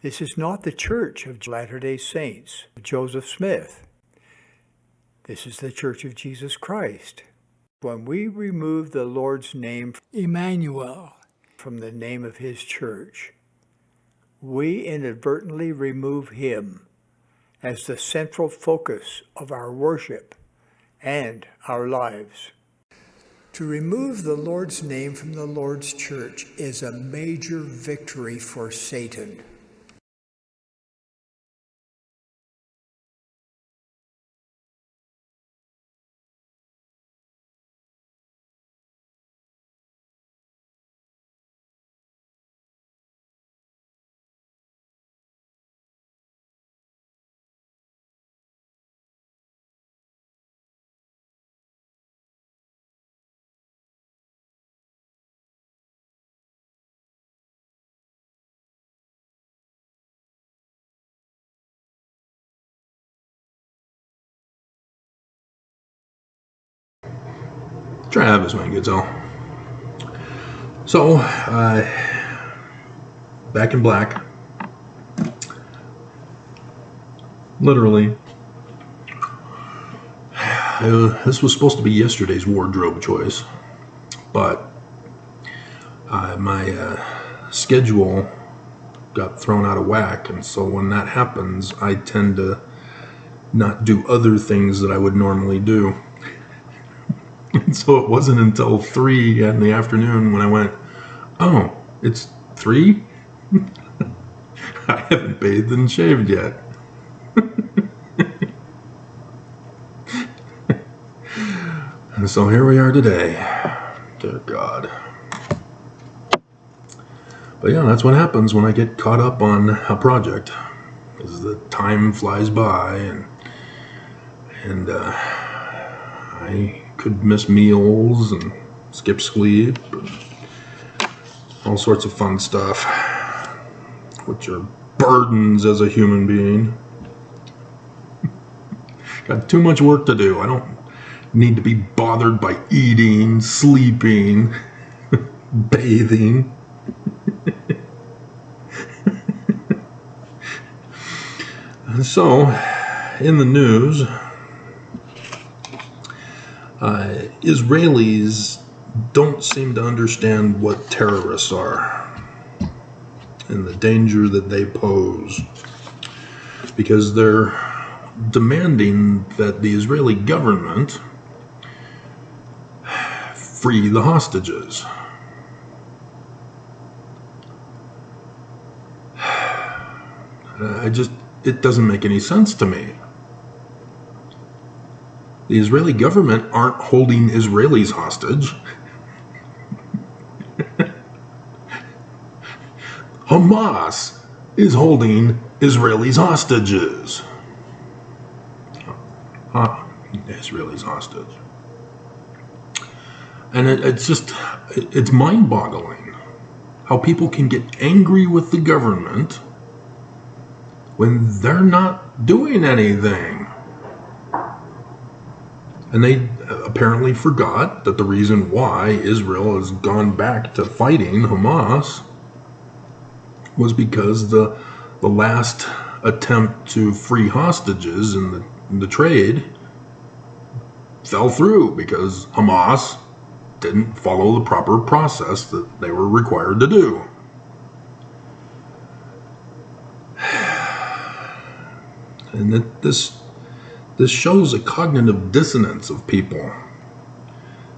This is not the Church of Latter-day Saints of Joseph Smith. This is the Church of Jesus Christ. When we remove the Lord's name, Emmanuel, from the name of his church, we inadvertently remove him as the central focus of our worship and our lives. To remove the Lord's name from the Lord's church is a major victory for Satan. Travis, man, good all. So, back in black. Literally. This was supposed to be yesterday's wardrobe choice, but my schedule got thrown out of whack, and so when that happens, I tend to not do other things that I would normally do. And so it wasn't until 3 in the afternoon when I went, oh, it's 3? I haven't bathed and shaved yet. And so here we are today. Dear God. But yeah, that's what happens when I get caught up on a project. Is the time flies by, and I could miss meals and skip sleep, and all sorts of fun stuff, which are burdens as a human being. Got too much work to do. I don't need to be bothered by eating, sleeping, bathing. And so, in the news, Israelis don't seem to understand what terrorists are and the danger that they pose, because they're demanding that the Israeli government free the hostages. It doesn't make any sense to me. The Israeli government aren't holding Israelis hostage. Hamas is holding Israelis hostages. Israelis hostage. And it's mind-boggling how people can get angry with the government when they're not doing anything. And they apparently forgot that the reason why Israel has gone back to fighting Hamas was because the last attempt to free hostages in the trade fell through because Hamas didn't follow the proper process that they were required to do. And this shows a cognitive dissonance of people.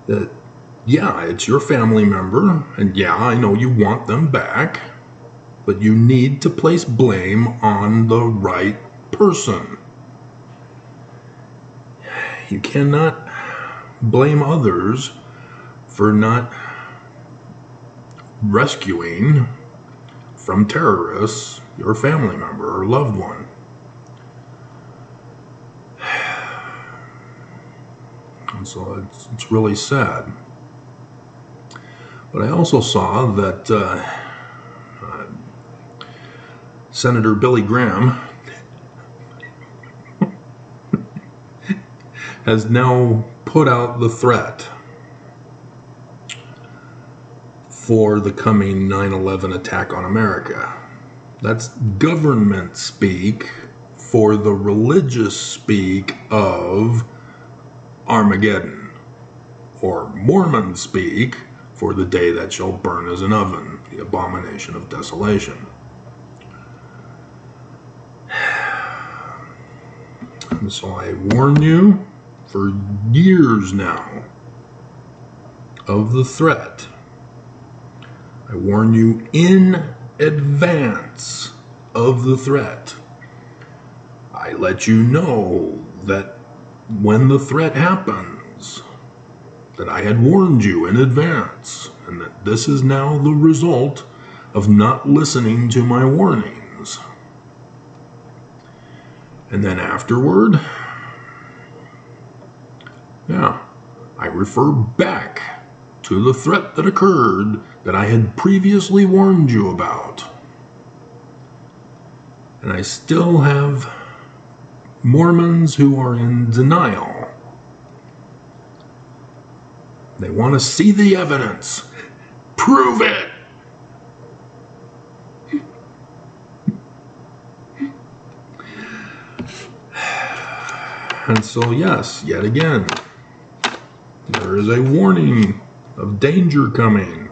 That, yeah, it's your family member, and yeah, I know you want them back, but you need to place blame on the right person. You cannot blame others for not rescuing from terrorists your family member or loved one. And so it's really sad. But I also saw that Senator Billy Graham has now put out the threat for the coming 9/11 attack on America. That's government speak for the religious speak of Armageddon, or Mormon speak for the day that shall burn as an oven, the abomination of desolation. And so I warn you for years now of the threat. I warn you in advance of the threat. I let you know that when the threat happens, that I had warned you in advance, and that this is now the result of not listening to my warnings. And then afterward, I refer back to the threat that occurred that I had previously warned you about. And I still have Mormons who are in denial. They want to see the evidence. Prove it! And so, yes, yet again, there is a warning of danger coming.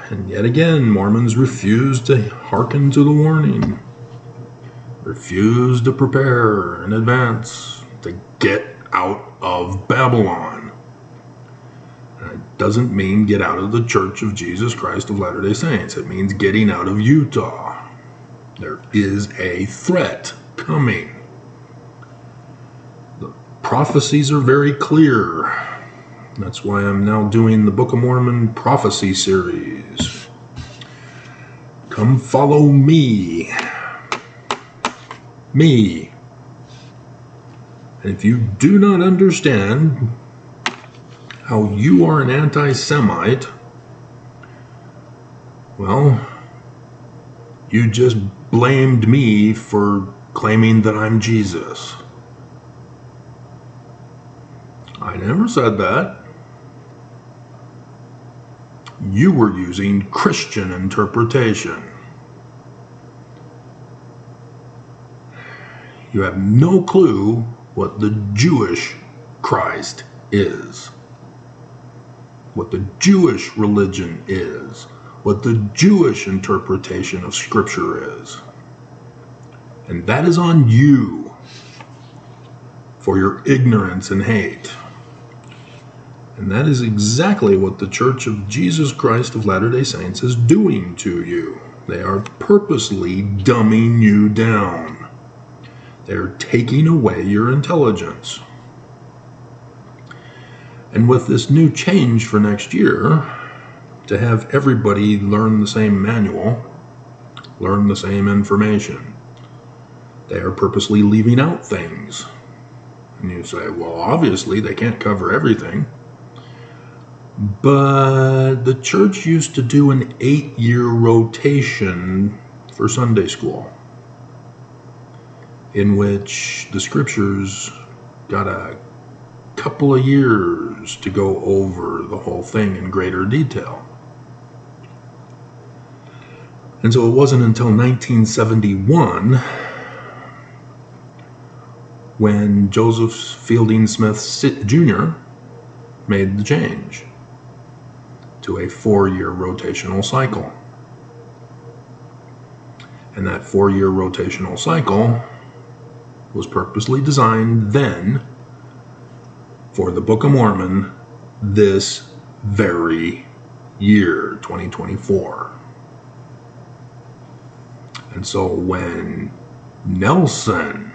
And yet again, Mormons refuse to hearken to the warning, refuse to prepare in advance to get out of Babylon. And it doesn't mean get out of the Church of Jesus Christ of Latter-day Saints. It means getting out of Utah. There is a threat coming. The prophecies are very clear. That's why I'm now doing the Book of Mormon prophecy series. Come follow me. Me. And if you do not understand how you are an anti-Semite, well, you just blamed me for claiming that I'm Jesus. I never said that. You were using Christian interpretation. You have no clue what the Jewish Christ is, what the Jewish religion is, what the Jewish interpretation of Scripture is. And that is on you for your ignorance and hate. And that is exactly what the Church of Jesus Christ of Latter-day Saints is doing to you. They are purposely dumbing you down. They're taking away your intelligence. And with this new change for next year, to have everybody learn the same manual, learn the same information, they are purposely leaving out things. And you say, well, obviously they can't cover everything. But the church used to do an 8-year rotation for Sunday school, in which the scriptures got a couple of years to go over the whole thing in greater detail. And so it wasn't until 1971 when Joseph Fielding Smith Jr. made the change to a 4-year rotational cycle. And that 4-year rotational cycle was purposely designed then for the Book of Mormon this very year, 2024. And so when Nelson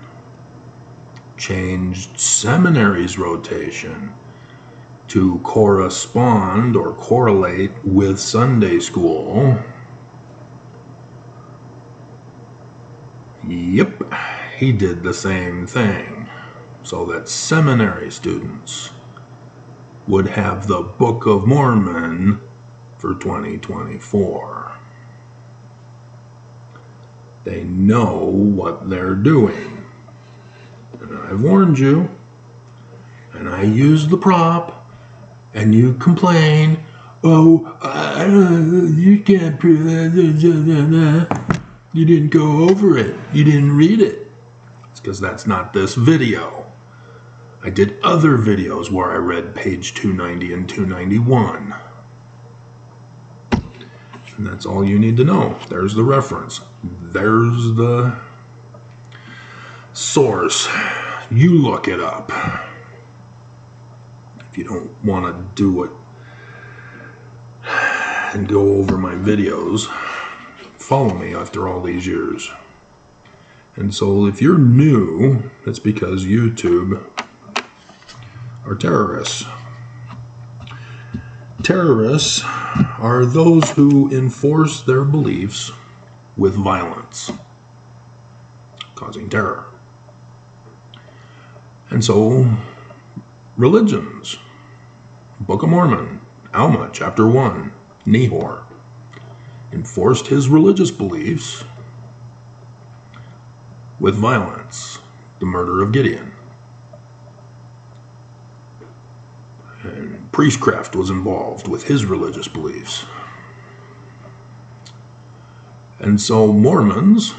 changed seminary's rotation to correspond or correlate with Sunday school, yep, he did the same thing, so that seminary students would have the Book of Mormon for 2024. They know what they're doing. And I've warned you, and I use the prop, and you complain, oh, you can't prove that. You didn't go over it. You didn't read it. It's because that's not this video. I did other videos where I read page 290 and 291. And that's all you need to know. There's the reference. There's the source. You look it up. If you don't want to do it and go over my videos, follow me after all these years. And so if you're new, it's because YouTube are terrorists. Terrorists are those who enforce their beliefs with violence, causing terror. And so, religions, Book of Mormon, Alma, chapter 1, Nehor, enforced his religious beliefs with violence, the murder of Gideon. And priestcraft was involved with his religious beliefs. And so Mormons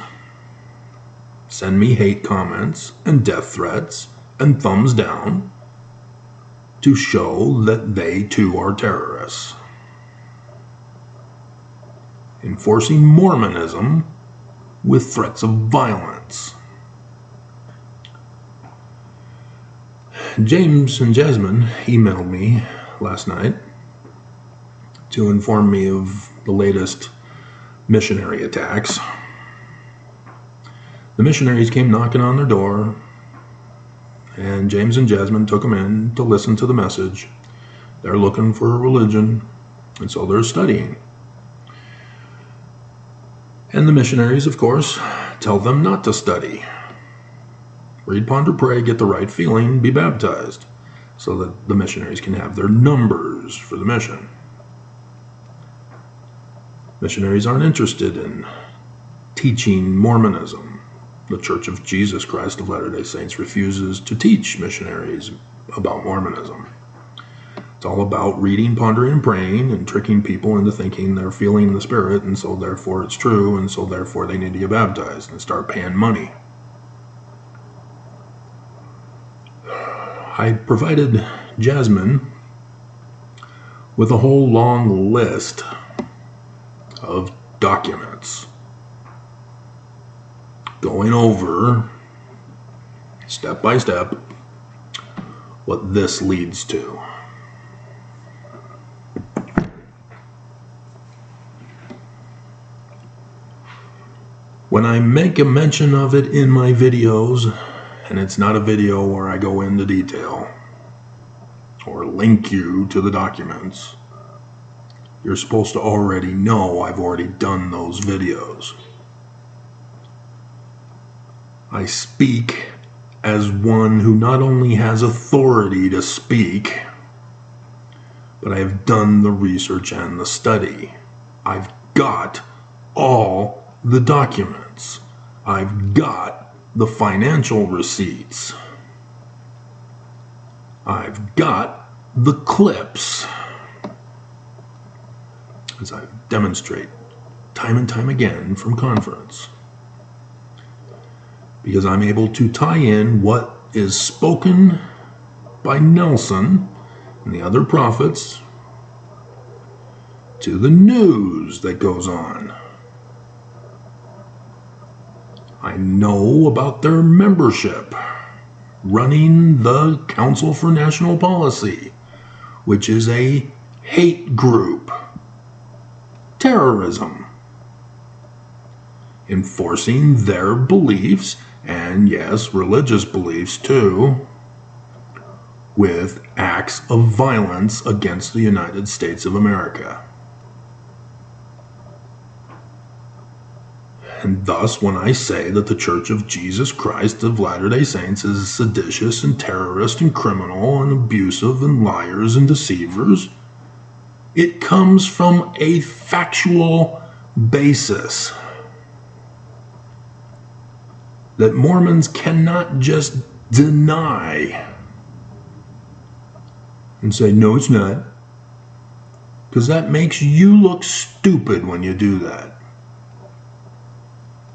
send me hate comments and death threats and thumbs down to show that they too are terrorists. Enforcing Mormonism with threats of violence. James and Jasmine emailed me last night to inform me of the latest missionary attacks. The missionaries came knocking on their door, and James and Jasmine took them in to listen to the message. They're looking for a religion, and so they're studying. And the missionaries, of course, tell them not to study. Read, ponder, pray, get the right feeling, be baptized, so that the missionaries can have their numbers for the mission. Missionaries aren't interested in teaching Mormonism. The Church of Jesus Christ of Latter-day Saints refuses to teach missionaries about Mormonism. It's all about reading, pondering, and praying, and tricking people into thinking they're feeling the Spirit, and so therefore it's true, and so therefore they need to get baptized and start paying money. I provided Jasmine with a whole long list of documents going over step by step what this leads to. When I make a mention of it in my videos, and it's not a video where I go into detail or link you to the documents, you're supposed to already know I've already done those videos. I speak as one who not only has authority to speak, but I have done the research and the study. I've got all the documents. I've got the financial receipts. I've got the clips, as I demonstrate time and time again from conference, because I'm able to tie in what is spoken by Nelson and the other prophets to the news that goes on. I know about their membership running the Council for National Policy, which is a hate group, terrorism, enforcing their beliefs, and yes, religious beliefs too, with acts of violence against the United States of America. And thus, when I say that the Church of Jesus Christ of Latter-day Saints is seditious and terrorist and criminal and abusive and liars and deceivers, it comes from a factual basis that Mormons cannot just deny and say, no, it's not. because that makes you look stupid when you do that.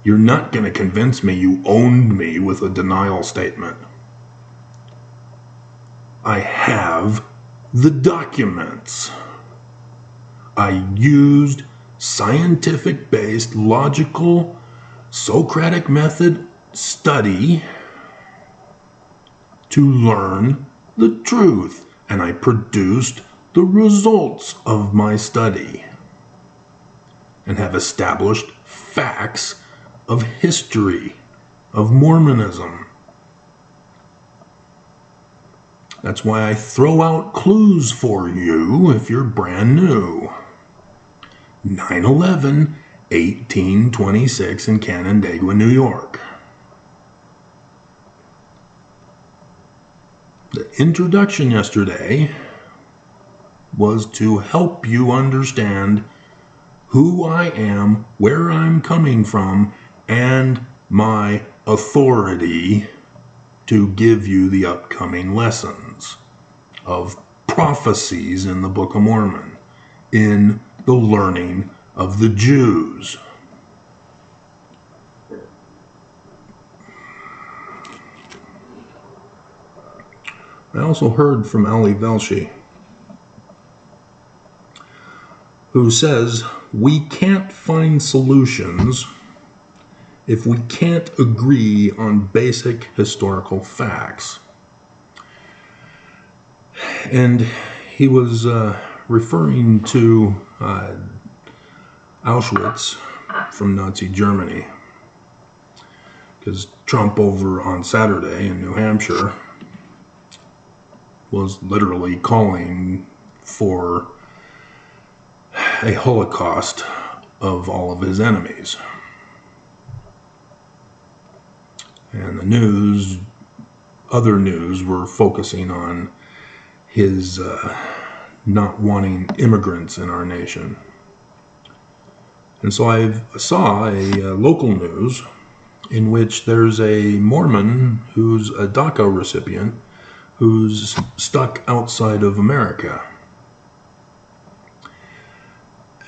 You're not going to convince me you owned me with a denial statement. I have the documents. I used scientific-based, logical, Socratic method study to learn the truth, and I produced the results of my study and have established facts of history of Mormonism. That's why I throw out clues for you if you're brand new. 9/11, 1826 in Canandaigua, New York. The introduction yesterday was to help you understand who I am, where I'm coming from, and my authority to give you the upcoming lessons of prophecies in the Book of Mormon, in the learning of the Jews. I also heard from Ali Velshi, who says we can't find solutions if we can't agree on basic historical facts. And he was referring to Auschwitz from Nazi Germany, because Trump over on Saturday in New Hampshire was literally calling for a Holocaust of all of his enemies. And the news, other news, were focusing on his not wanting immigrants in our nation. And so I saw a local news in which there's a Mormon who's a DACA recipient who's stuck outside of America.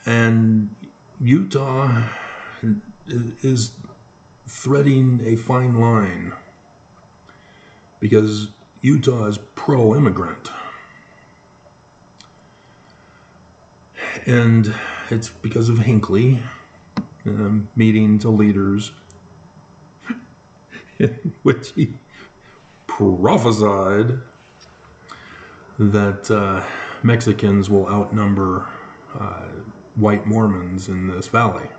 And Utah is threading a fine line because Utah is pro-immigrant. And it's because of Hinckley meeting to leaders in which he prophesied that Mexicans will outnumber white Mormons in this valley.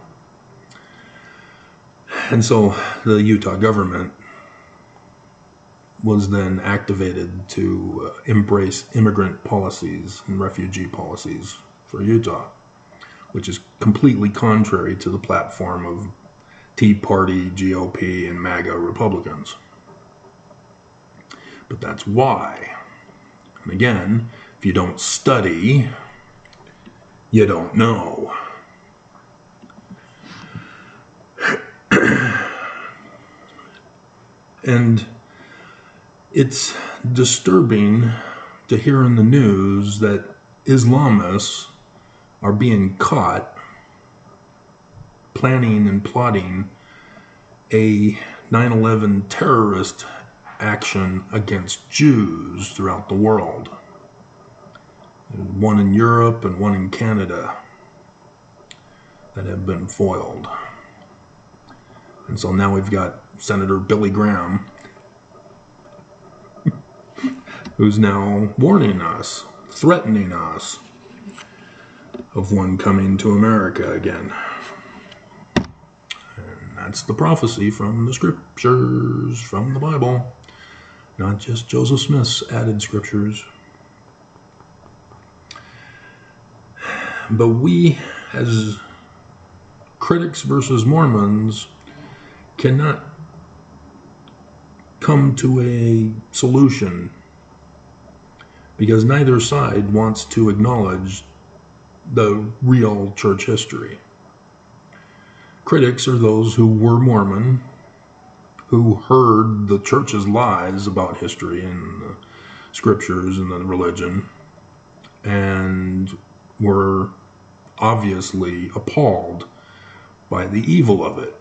And so the Utah government was then activated to embrace immigrant policies and refugee policies for Utah, which is completely contrary to the platform of Tea Party, GOP, and MAGA Republicans. But that's why. And again, if you don't study, you don't know. And it's disturbing to hear in the news that Islamists are being caught planning and plotting a 9/11 terrorist action against Jews throughout the world. One in Europe and one in Canada that have been foiled. And so now we've got Senator Billy Graham, who's now warning us, threatening us of one coming to America again. And that's the prophecy from the scriptures, from the Bible, not just Joseph Smith's added scriptures. But we, as critics versus Mormons, cannot come to a solution because neither side wants to acknowledge the real church history. Critics are those who were Mormon, who heard the church's lies about history and the scriptures and the religion, and were obviously appalled by the evil of it,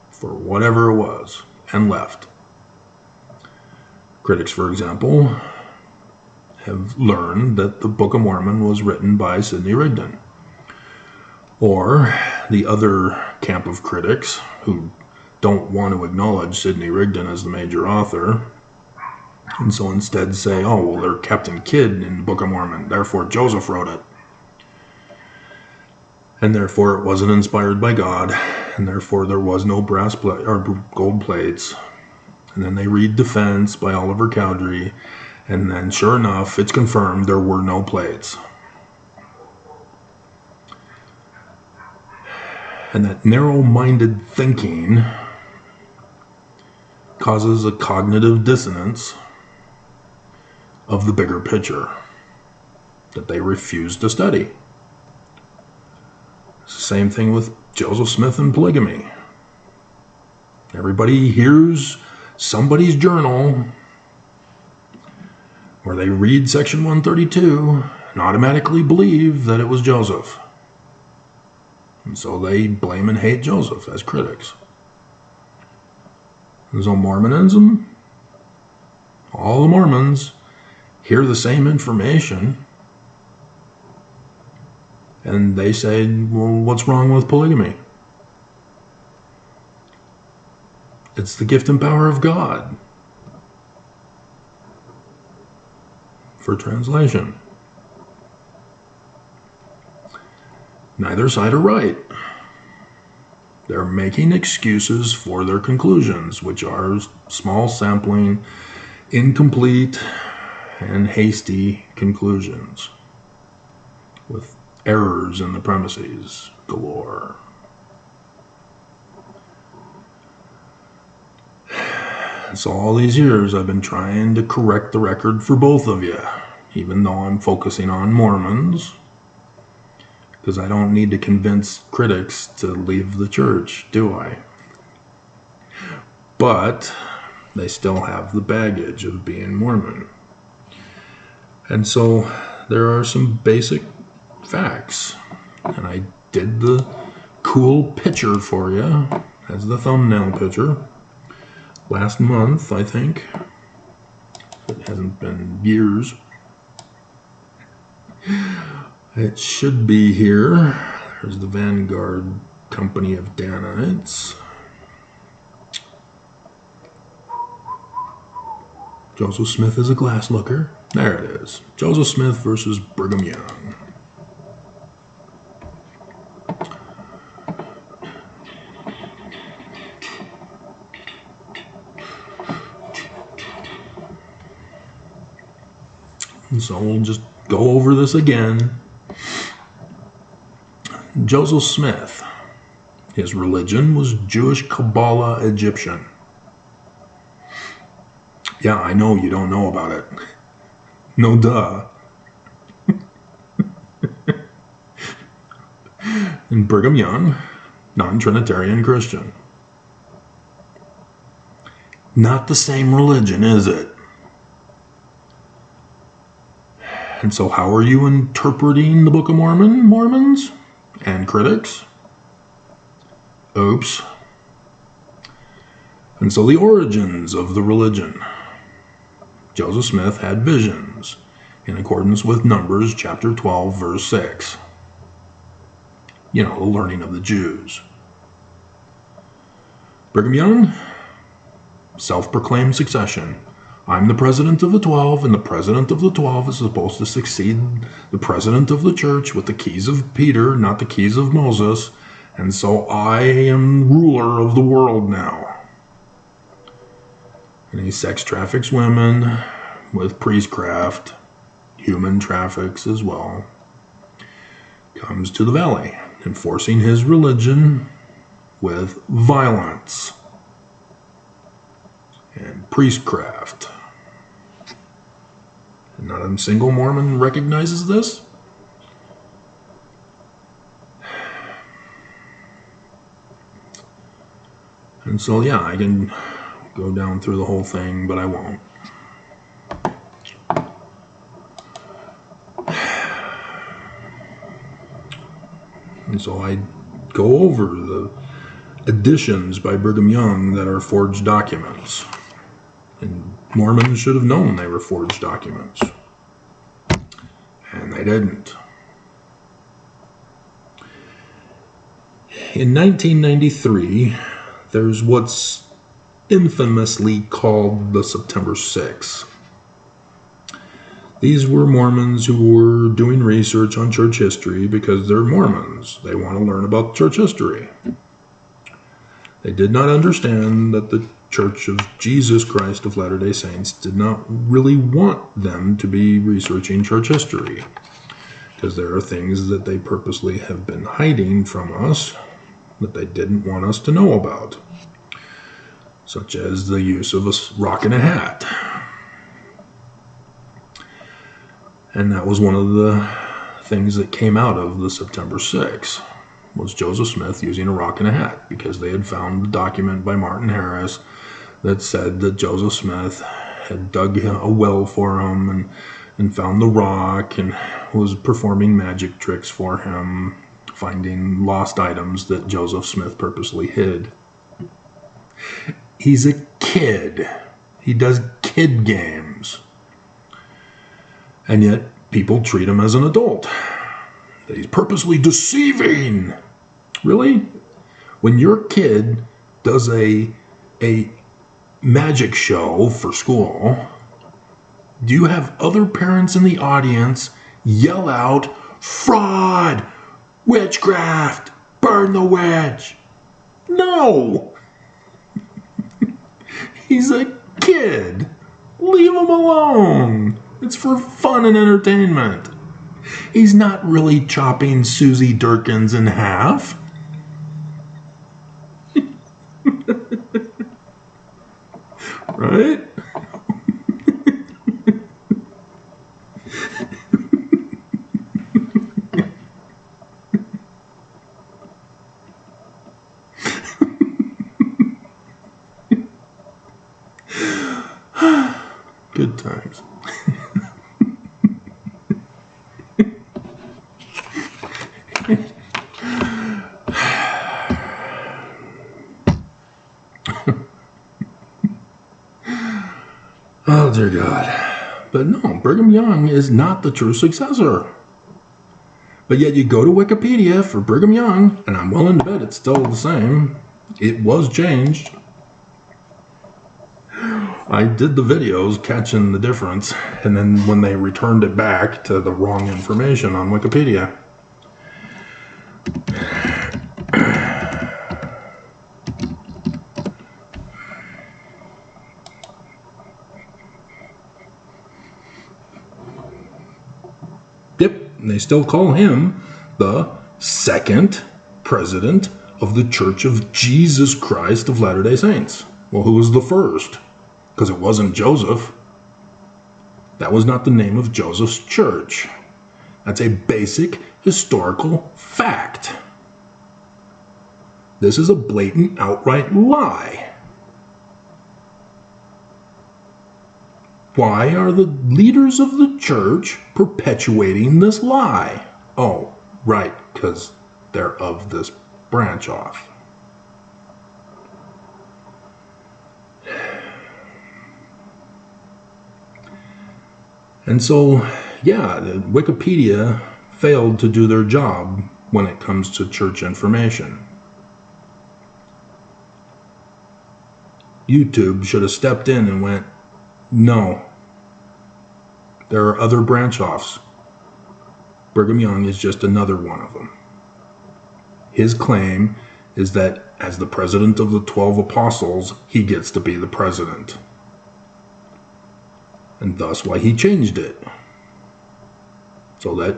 for whatever it was, and left. Critics, for example, have learned that the Book of Mormon was written by Sidney Rigdon. Or the other camp of critics who don't want to acknowledge Sidney Rigdon as the major author, and so instead say, oh, well, they're Captain Kidd in the Book of Mormon, therefore Joseph wrote it. And therefore it wasn't inspired by God, and therefore there was no brass plate or gold plates. And then they read Defense by Oliver Cowdery, and then sure enough, it's confirmed there were no plates. And that narrow-minded thinking causes a cognitive dissonance of the bigger picture that they refuse to study. It's the same thing with Joseph Smith and polygamy. Everybody hears somebody's journal where they read section 132 and automatically believe that it was Joseph. And so they blame and hate Joseph as critics. And so Mormonism, all the Mormons hear the same information and they say, well, what's wrong with polygamy? It's the gift and power of God. For translation. Neither side are right. They're making excuses for their conclusions, which are small sampling, incomplete, and hasty conclusions, with errors in the premises galore. So all these years I've been trying to correct the record for both of you, even though I'm focusing on Mormons, because I don't need to convince critics to leave the church, do I? But they still have the baggage of being Mormon. And so there are some basic facts. And I did the cool picture for you as the thumbnail picture last month, I think. It hasn't been years. It should be here. There's the Vanguard Company of Danites. Joseph Smith is a glass looker. There it is. Joseph Smith versus Brigham Young. And so we'll just go over this again. Joseph Smith, his religion was Jewish Kabbalah Egyptian. Yeah, I know you don't know about it. No duh. And Brigham Young, non-Trinitarian Christian. Not the same religion, is it? And so how are you interpreting the Book of Mormon, Mormons and critics? Oops. And so the origins of the religion. Joseph Smith had visions in accordance with Numbers chapter 12, verse 6. You know, the learning of the Jews. Brigham Young, self-proclaimed succession. I'm the president of the 12, and the president of the 12 is supposed to succeed the president of the church with the keys of Peter, not the keys of Moses, and so I am ruler of the world now. And he sex traffics women with priestcraft, human traffics as well. Comes to the valley, enforcing his religion with violence and priestcraft. And not a single Mormon recognizes this? And so, yeah, I can go down through the whole thing, but I won't. And so I go over the editions by Brigham Young that are forged documents. And Mormons should have known they were forged documents. And they didn't. In 1993, there's what's infamously called the September 6th. These were Mormons who were doing research on church history because they're Mormons. They want to learn about church history. They did not understand that the Church of Jesus Christ of Latter-day Saints did not really want them to be researching church history, because there are things that they purposely have been hiding from us that they didn't want us to know about, such as the use of a rock and a hat. And that was one of the things that came out of the September 6th, was Joseph Smith using a rock and a hat, because they had found a document by Martin Harris that said that Joseph Smith had dug a well for him and found the rock and was performing magic tricks for him, finding lost items that Joseph Smith purposely hid. He's a kid. He does kid games. And yet people treat him as an adult. That he's purposely deceiving. Really? When your kid does a magic show for school, do you have other parents in the audience yell out, "Fraud! Witchcraft! Burn the witch"? No! He's a kid. Leave him alone. It's for fun and entertainment. He's not really chopping Susie Durkins in half. Right? Good times. Oh, dear God. But no, Brigham Young is not the true successor. But yet you go to Wikipedia for Brigham Young, and I'm willing to bet it's still the same. It was changed. I did the videos catching the difference, and then when they returned it back to the wrong information on Wikipedia. Yep, and they still call him the second president of the Church of Jesus Christ of Latter-day Saints. Well, who was the first? Because it wasn't Joseph. That was not the name of Joseph's church. That's a basic historical fact. This is a blatant, outright lie. Why are the leaders of the church perpetuating this lie? Oh, right, because they're of this branch off. And so, yeah, Wikipedia failed to do their job when it comes to church information. YouTube should have stepped in and went, no, there are other branch-offs. Brigham Young is just another one of them. His claim is that as the president of the 12 apostles, he gets to be the president. And thus why he changed it. So that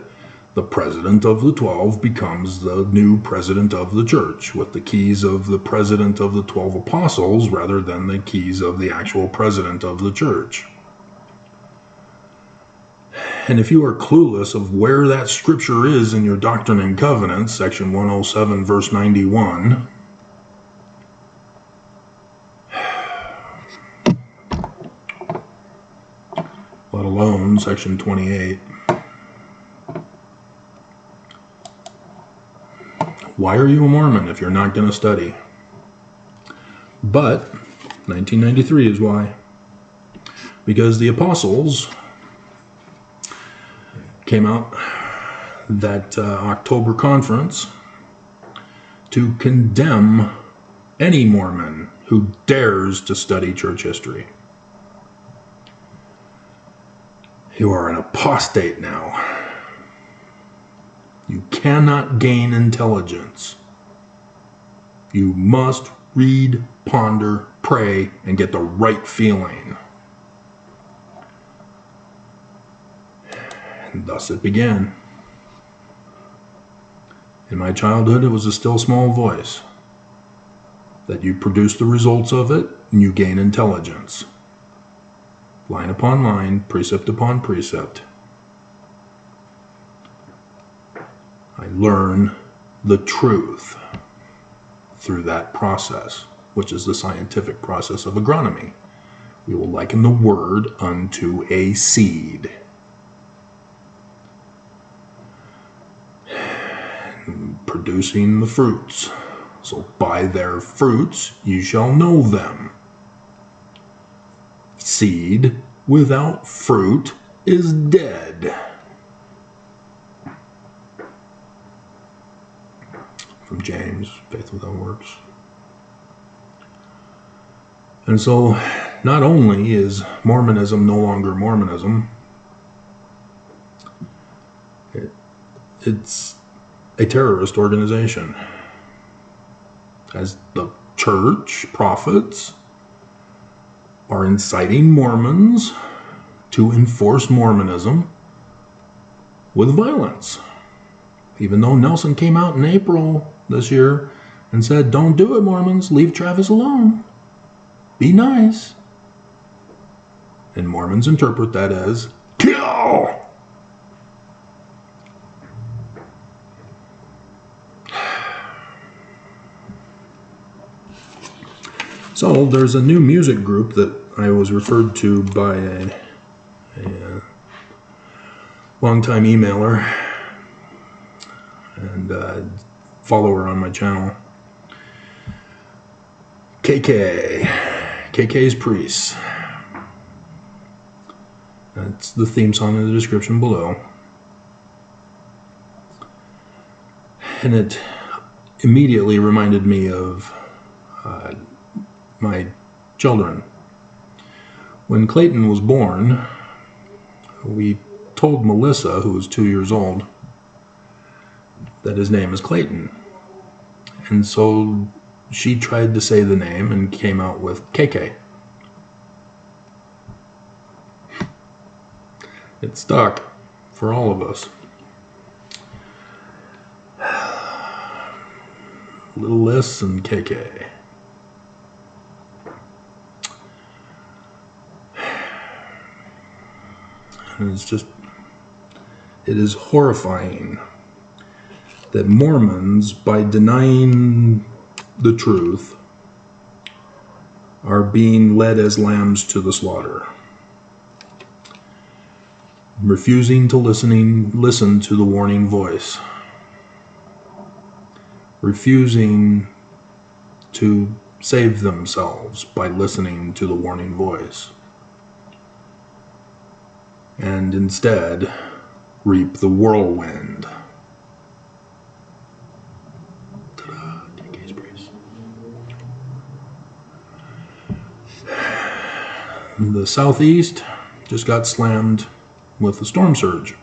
the president of the 12 becomes the new president of the church, with the keys of the president of the 12 apostles rather than the keys of the actual president of the church. And if you are clueless of where that scripture is in your Doctrine and Covenants, section 107, verse 91, let alone section 28, Why are you a Mormon if you're not going to study? But 1993 is why. Because the apostles came out that October conference to condemn any Mormon who dares to study church history. You are an apostate now. You cannot gain intelligence. You must read, ponder, pray, and get the right feeling. And thus it began. In my childhood, it was a still small voice that you produce the results of it and you gain intelligence. Line upon line, precept upon precept. I learn the truth through that process, which is the scientific process of agronomy. We will liken the word unto a seed. Producing the fruits. So by their fruits you shall know them. Seed without fruit is dead. From James, faith without works. And so, not only is Mormonism no longer Mormonism, it's a terrorist organization. As the church prophets are inciting Mormons to enforce Mormonism with violence. Even though Nelson came out in April this year and said, "Don't do it, Mormons, leave Travis alone. Be nice." And Mormons interpret that as kill. So there's a new music group that I was referred to by a longtime emailer and follower on my channel. KK's Priests. That's the theme song in the description below. And it immediately reminded me of my children. When Clayton was born, we told Melissa, who was 2 years old, that his name is Clayton. And so she tried to say the name and came out with KK. It stuck for all of us. Little Liz and KK. And it is horrifying that Mormons, by denying the truth, are being led as lambs to the slaughter. Refusing to listen to the warning voice. Refusing to save themselves by listening to the warning voice. And instead reap the whirlwind. Ta-da, KK's Priest. The southeast just got slammed with the storm surge.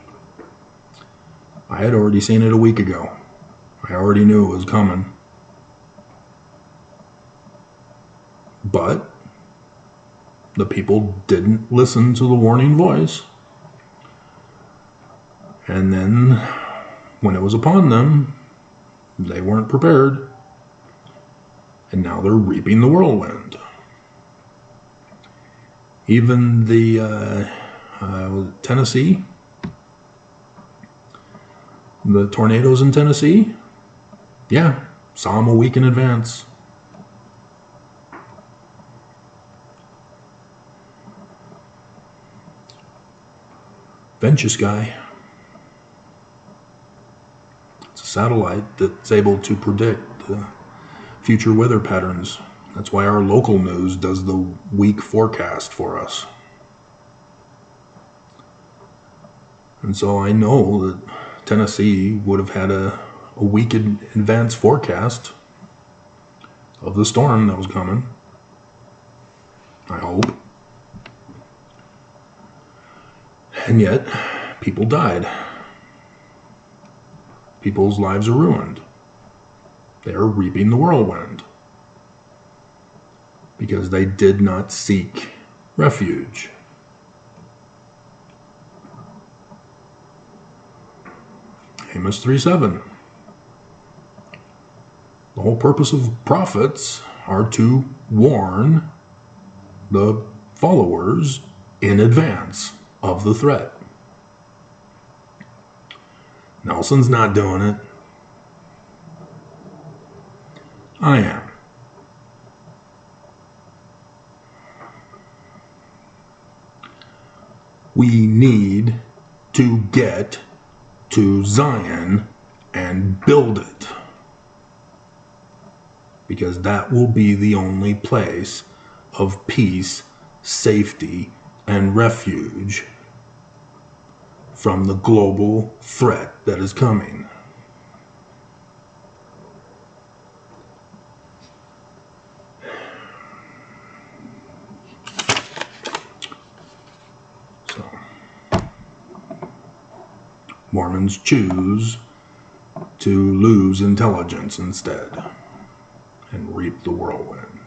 I had already seen it a week ago. I already knew it was coming. But the people didn't listen to the warning voice. And then, when it was upon them, they weren't prepared. And now they're reaping the whirlwind. Even the Tennessee, the tornadoes in Tennessee, yeah, saw them a week in advance. Venture Sky. satellite that's able to predict the future weather patterns. That's why our local news does the week forecast for us. And so I know that Tennessee would have had a week in advance forecast of the storm that was coming. I hope. And yet, people died. People's lives are ruined. They are reaping the whirlwind because they did not seek refuge. Amos 3:7. The whole purpose of prophets are to warn the followers in advance of the threat. Nelson's not doing it. I am. We need to get to Zion and build it, because that will be the only place of peace, safety, and refuge from the global threat that is coming. So, Mormons choose to lose intelligence instead and reap the whirlwind.